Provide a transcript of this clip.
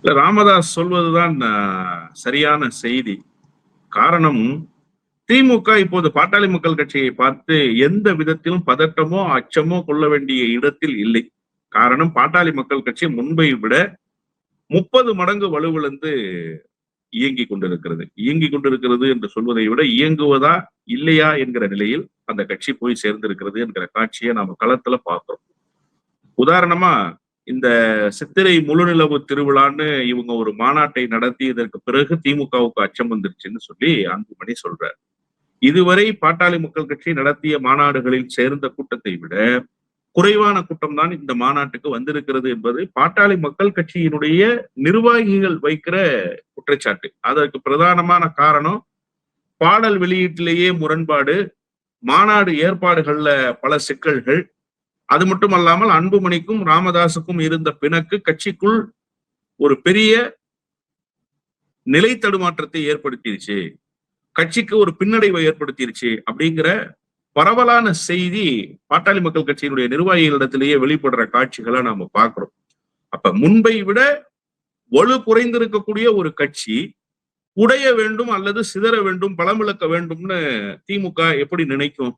இல்ல ராமதாஸ் சொல்வதுதான் சரியான செய்தி. காரணம் திமுக இப்போது பாட்டாளி மக்கள் கட்சியை பார்த்து எந்த விதத்திலும் பதட்டமோ, அச்சமோ கொள்ள வேண்டிய இடத்தில் இல்லை. காரணம் பாட்டாளி மக்கள் கட்சி முன்பை விட 30 மடங்கு வலுவிழந்து இயங்கிக் கொண்டிருக்கிறது. இயங்கிக் கொண்டிருக்கிறது என்று சொல்வதை விட இயங்குவதா, இல்லையா என்கிற நிலையில் அந்த கட்சி போய் சேர்ந்திருக்கிறது என்கிற காட்சியை நாம களத்துல பார்க்கிறோம். உதாரணமா இந்த சித்திரை முழுநிலவு திருவிழான்னு இவங்க ஒரு மாநாட்டை நடத்தியதற்கு பிறகு திமுகவுக்கு அச்சம் வந்துருச்சுன்னு சொல்லி அன்புமணி சொல்றார். இதுவரை பாட்டாளி மக்கள் கட்சி நடத்திய மாநாடுகளில் சேர்ந்த கூட்டத்தை விட குறைவான கூட்டம் தான் இந்த மாநாட்டுக்கு வந்திருக்கிறது என்பது பாட்டாளி மக்கள் கட்சியினுடைய நிர்வாகிகள் வைக்கிற குற்றச்சாட்டு. அதற்கு பிரதானமான காரணம் பாடல் வெளியீட்டிலேயே முரண்பாடு, மாநாடு ஏற்பாடுகள்ல பல சிக்கல்கள். அது மட்டுமல்லாமல் அன்புமணிக்கும் ராமதாசுக்கும் இருந்த பிணக்கு கட்சிக்குள் ஒரு பெரிய நிலை தடுமாற்றத்தை ஏற்படுத்திருச்சு, கட்சிக்கு ஒரு பின்னடைவை ஏற்படுத்திருச்சு அப்படிங்கிற பரவலான செய்தி பாட்டாளி மக்கள் கட்சியினுடைய நிர்வாகிகளிடத்திலேயே வெளிப்படுற காட்சிகளை நாம பார்க்கிறோம். அப்ப முன்பை விட வலு குறைந்திருக்கக்கூடிய ஒரு கட்சி உடைய வேண்டும் அல்லது சிதற வேண்டும், பலமிழக்க வேண்டும்னு திமுக எப்படி நினைக்கும்?